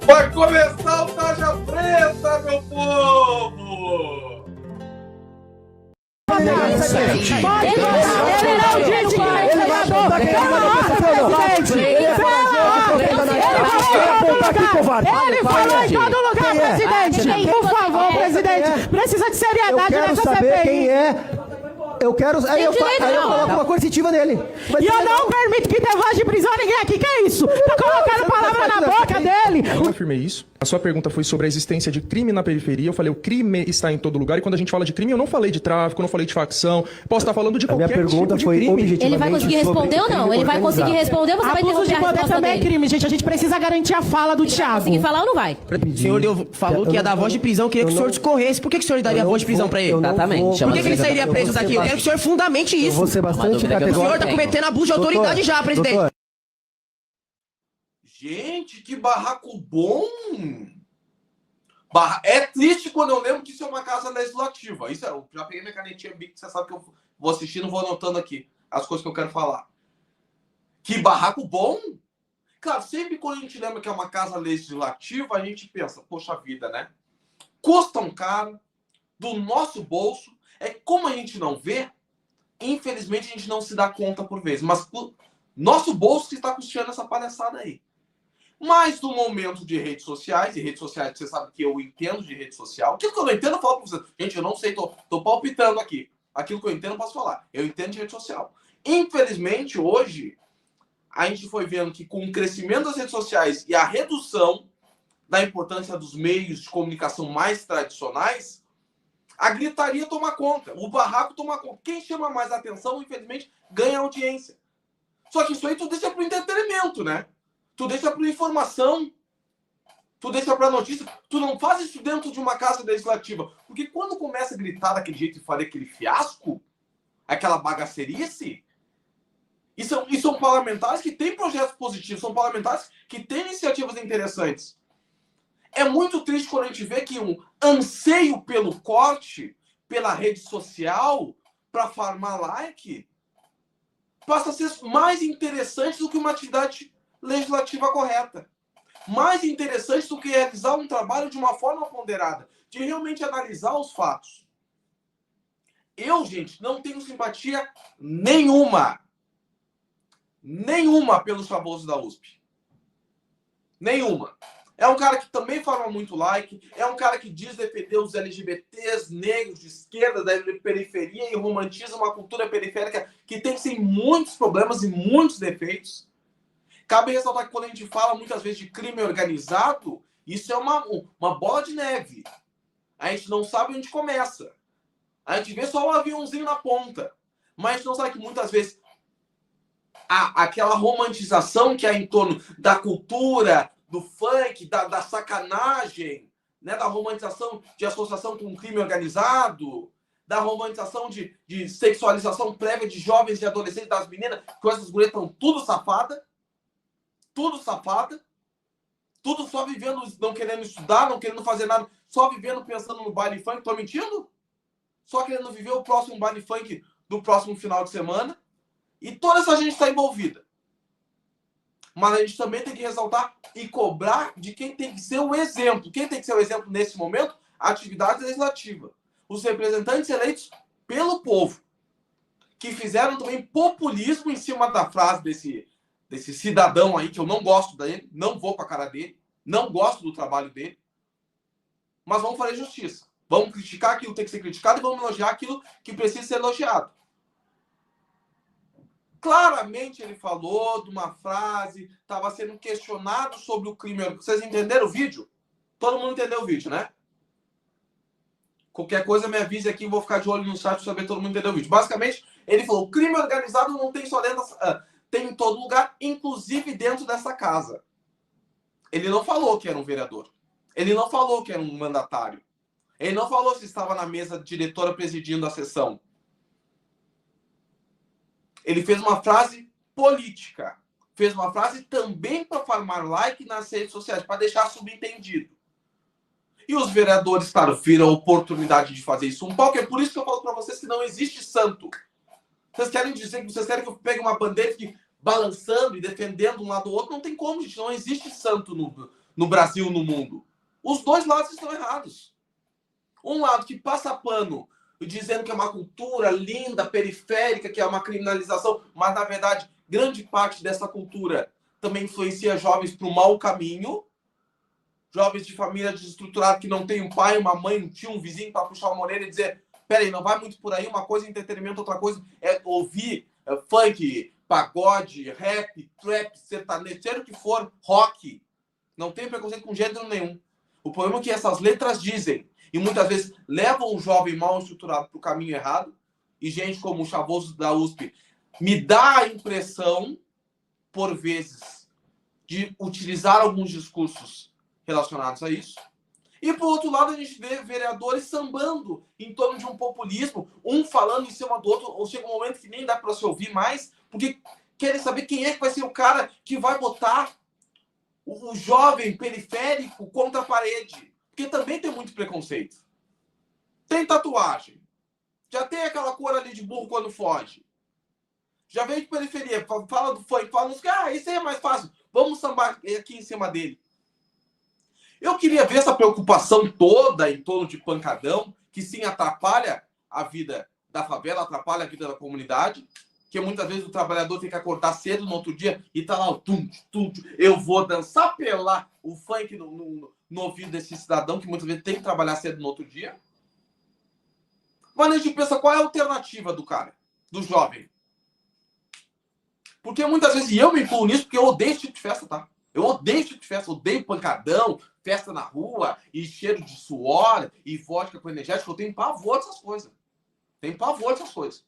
Vai começar o Tarja Preta, meu povo! Ele não disse que é vereador. Ele falou em todo lugar, presidente. Por favor, presidente. Precisa de seriedade nessa CPI. Eu quero saber quem é. Eu quero. Aí eu coloco uma coercitiva nele. E eu não permito que dê voz de prisão a ninguém aqui. Que é isso? Tá colocando palavra na boca dele. Eu não afirmei isso. A sua pergunta foi sobre a existência de crime na periferia. Eu falei, o crime está em todo lugar. E quando a gente fala de crime, eu não falei de tráfico, não falei de facção. Posso estar falando de qualquer tipo de crime. Ele vai conseguir responder ou não? Ele vai conseguir responder ou você vai Abuso de poder também é crime, gente. A gente precisa garantir a fala do Thiago. Vai conseguir falar ou não vai? O senhor falou que ia dar voz de prisão. Queria que o senhor discorresse. Por que o senhor daria voz de prisão pra ele? Exatamente. Por que ele sairia preso daqui? Eu quero que o senhor fundamente isso. Eu vou ser bastante O senhor tá cometendo abuso de autoridade já, presidente. Gente, que barraco bom! É triste quando eu lembro que isso é uma casa legislativa. Isso eu já peguei minha canetinha Bic, você sabe que eu vou assistindo, vou anotando aqui as coisas que eu quero falar. Que barraco bom! Claro, sempre quando a gente lembra que é uma casa legislativa, a gente pensa, poxa vida, né? Custa um caro, do nosso bolso. É como a gente não vê, infelizmente a gente não se dá conta por vezes. Mas nosso bolso está custeando essa palhaçada aí. Mas no momento de redes sociais, e redes sociais, você sabe que eu entendo de rede social. Aquilo que eu não entendo, eu falo pra vocês. Gente, eu não sei, tô palpitando aqui. Aquilo que eu entendo, eu posso falar. Eu entendo de rede social. Infelizmente, hoje, a gente foi vendo que com o crescimento das redes sociais e a redução da importância dos meios de comunicação mais tradicionais, a gritaria toma conta, o barraco toma conta. Quem chama mais atenção, infelizmente, ganha audiência. Só que isso aí tu deixa pro entretenimento, né? Tu deixa para informação, tu deixa para notícia, tu não faz isso dentro de uma casa legislativa. Porque quando começa a gritar daquele jeito e fazer aquele fiasco, aquela bagacerice, e são parlamentares que têm projetos positivos, são parlamentares que têm iniciativas interessantes. É muito triste quando a gente vê que um anseio pelo corte, pela rede social, para farmar like, passa a ser mais interessante do que uma atividade legislativa correta. Mais interessante do que realizar um trabalho de uma forma ponderada, de realmente analisar os fatos. Eu, gente, não tenho simpatia nenhuma pelo famoso da USP. Nenhuma. É um cara que também fala muito like, é um cara que diz defender os LGBTs, negros, de esquerda, da periferia e romantiza uma cultura periférica que tem, sim, muitos problemas e muitos defeitos. Cabe ressaltar que quando a gente fala muitas vezes de crime organizado, isso é uma bola de neve. A gente não sabe onde começa. A gente vê só o aviãozinho na ponta. Mas a gente não sabe que muitas vezes aquela romantização que há em torno da cultura, do funk, da sacanagem, né? Da romantização de associação com crime organizado, da romantização de sexualização prévia de jovens e adolescentes, das meninas, que essas mulheres estão tudo safada. Tudo safada, tudo só vivendo, não querendo estudar, não querendo fazer nada, só vivendo pensando no baile funk. Tô mentindo? Só querendo viver o próximo baile funk do próximo final de semana. E toda essa gente está envolvida. Mas a gente também tem que ressaltar e cobrar de quem tem que ser o exemplo. Quem tem que ser o exemplo nesse momento? A atividade legislativa. Os representantes eleitos pelo povo, que fizeram também populismo em cima da frase desse cidadão aí, que eu não gosto dele, não vou com a cara dele, não gosto do trabalho dele, mas vamos fazer justiça. Vamos criticar aquilo que tem que ser criticado e vamos elogiar aquilo que precisa ser elogiado. Claramente ele falou de uma frase, estava sendo questionado sobre o crime. Vocês entenderam o vídeo? Todo mundo entendeu o vídeo, né? Qualquer coisa me avise aqui, vou ficar de olho no chat para saber se todo mundo entendeu o vídeo. Basicamente, ele falou, o crime organizado não tem só dentro tem em todo lugar, inclusive dentro dessa casa. Ele não falou que era um vereador. Ele não falou que era um mandatário. Ele não falou se estava na mesa diretora presidindo a sessão. Ele fez uma frase política. Fez uma frase também para farmar like nas redes sociais, para deixar subentendido. E os vereadores, claro, viram a oportunidade de fazer isso um palco. É por isso que eu falo para vocês que não existe santo. Vocês querem dizer que vocês querem que eu pegue uma bandeira e fique balançando e defendendo um lado ou outro? Não tem como, gente. Não existe santo no Brasil, no mundo. Os dois lados estão errados. Um lado que passa pano dizendo que é uma cultura linda, periférica, que é uma criminalização, mas, na verdade, grande parte dessa cultura também influencia jovens para o mau caminho, jovens de família desestruturada que não tem um pai, uma mãe, um tio, um vizinho para puxar uma orelha e dizer, peraí, não vai muito por aí, uma coisa é entretenimento, outra coisa é ouvir funk, pagode, rap, trap, sertanejo, seja o que for, rock. Não tem preconceito com gênero nenhum. O problema é que essas letras dizem, e muitas vezes levam o jovem mal estruturado para o caminho errado, e gente como o Chavoso da USP me dá a impressão, por vezes, de utilizar alguns discursos relacionados a isso. E, por outro lado, a gente vê vereadores sambando em torno de um populismo, um falando em cima do outro, ou chega um momento que nem dá para se ouvir mais, porque querem saber quem é que vai ser o cara que vai botar o jovem periférico contra a parede. Porque também tem muito preconceito. Tem tatuagem. Já tem aquela cor ali de burro quando foge. Já veio de periferia, fala do funk, fala nos caras, isso aí é mais fácil. Vamos sambar aqui em cima dele. Eu queria ver essa preocupação toda em torno de pancadão, que sim atrapalha a vida da favela, atrapalha a vida da comunidade, que muitas vezes o trabalhador tem que acordar cedo no outro dia e tá lá o tum, tum, tum. Eu vou dançar pelar o funk no ouvido desse cidadão, que muitas vezes tem que trabalhar cedo no outro dia. Mas a gente pensa, qual é a alternativa do cara, do jovem? Porque muitas vezes, e eu me incluo nisso, porque eu odeio esse tipo de festa, tá? Eu odeio esse tipo de festa, odeio pancadão, festa na rua, e cheiro de suor, e vodka com energético. Eu tenho pavor dessas coisas. Tenho pavor dessas coisas.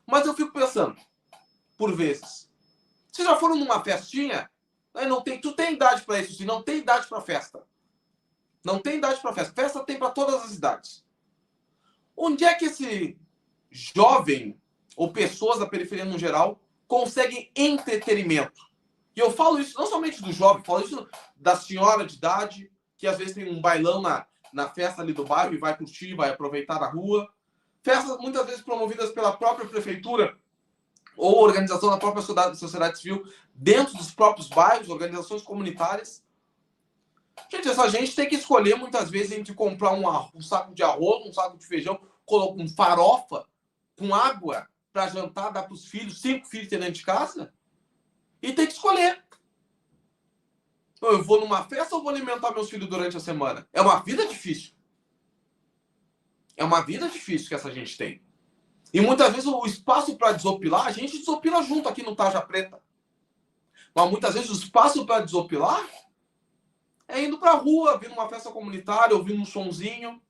Mas eu fico pensando, por vezes, vocês já foram numa festinha? Não tem, tu tem idade para isso, sim, não tem idade para festa. Não tem idade para festa. Festa tem para todas as idades. Onde é que esse jovem, ou pessoas da periferia no geral, conseguem entretenimento? E eu falo isso não somente do jovem, falo isso da senhora de idade, que às vezes tem um bailão na festa ali do bairro e vai curtir, vai aproveitar a rua. Festas muitas vezes promovidas pela própria prefeitura ou organização da própria sociedade civil dentro dos próprios bairros, organizações comunitárias. Gente, essa gente tem que escolher muitas vezes entre comprar um saco de arroz, um saco de feijão, um farofa com água para jantar, dar para os filhos, 5 filhos dentro de casa, e tem que escolher. Eu vou numa festa ou vou alimentar meus filhos durante a semana? É uma vida difícil. É uma vida difícil que essa gente tem. E muitas vezes o espaço para desopilar, a gente desopila junto aqui no Tarja Preta. Mas muitas vezes o espaço para desopilar é indo para a rua, vindo uma festa comunitária, ouvindo um sonzinho.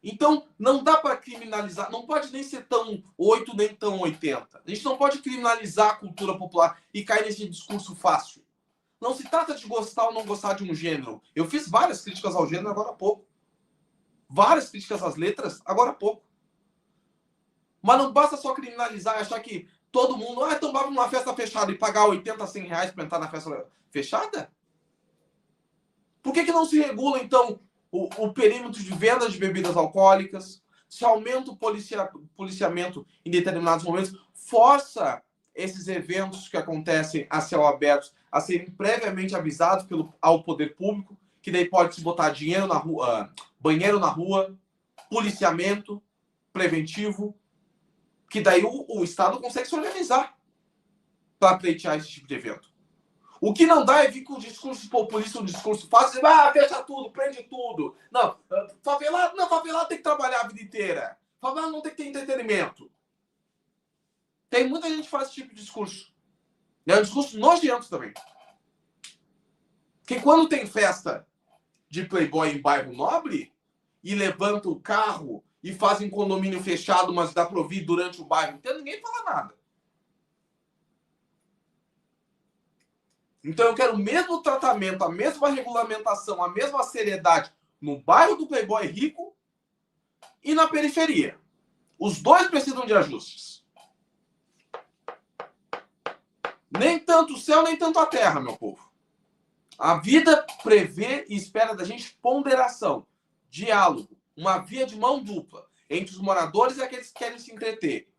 Então, não dá para criminalizar, não pode nem ser tão 8 nem tão 80. A gente não pode criminalizar a cultura popular e cair nesse discurso fácil. Não se trata de gostar ou não gostar de um gênero. Eu fiz várias críticas ao gênero agora há pouco. Várias críticas às letras agora há pouco. Mas não basta só criminalizar e achar que todo mundo... então vai numa festa fechada e pagar 80, 100 reais para entrar na festa fechada? Por que não se regula, então, o perímetro de venda de bebidas alcoólicas? Se aumenta o policiamento em determinados momentos, força esses eventos que acontecem a céu aberto a serem previamente avisados ao poder público, que daí pode se botar dinheiro na rua, banheiro na rua, policiamento preventivo, que daí o Estado consegue se organizar para pleitear esse tipo de evento. O que não dá é vir com o discurso populista, um discurso fácil, fecha tudo, prende tudo. Não, favelado tem que trabalhar a vida inteira. Favelado não tem que ter entretenimento. Tem muita gente que faz esse tipo de discurso. É um discurso nojento também. Porque quando tem festa de playboy em bairro nobre e levanta o carro e fazem condomínio fechado, mas dá para ouvir durante o bairro inteiro, ninguém fala nada. Então eu quero o mesmo tratamento, a mesma regulamentação, a mesma seriedade no bairro do playboy rico e na periferia. Os dois precisam de ajustes. Nem tanto o céu, nem tanto a terra, meu povo. A vida prevê e espera da gente ponderação, diálogo, uma via de mão dupla entre os moradores e aqueles que querem se entreter.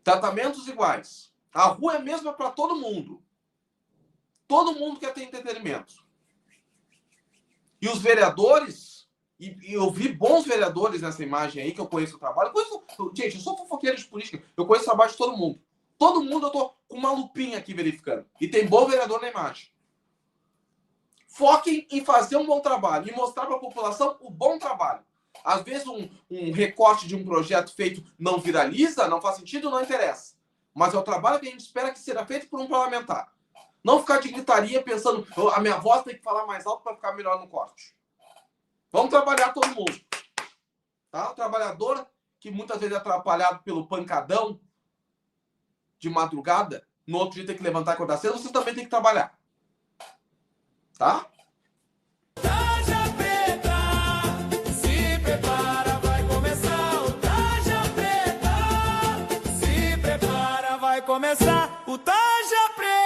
Tratamentos iguais. A rua é a mesma para todo mundo. Todo mundo quer ter entretenimento. E os vereadores, e eu vi bons vereadores nessa imagem aí, que eu conheço o trabalho. Gente, eu sou fofoqueiro de política, eu conheço o trabalho de todo mundo. Todo mundo eu tô com uma lupinha aqui verificando. E tem bom vereador na imagem. Foquem em fazer um bom trabalho e mostrar para a população o bom trabalho. Às vezes um recorte de um projeto feito não viraliza, não faz sentido, não interessa. Mas é o trabalho que a gente espera que seja feito por um parlamentar. Não ficar de gritaria pensando, a minha voz tem que falar mais alto para ficar melhor no corte. Vamos trabalhar todo mundo. Tá? O trabalhador, que muitas vezes é atrapalhado pelo pancadão de madrugada, no outro dia tem que levantar e acordar cedo, você também tem que trabalhar. Tá? Tarja Preta, se prepara, vai começar o Tarja Preta. Se prepara, vai começar o Tarja Preta.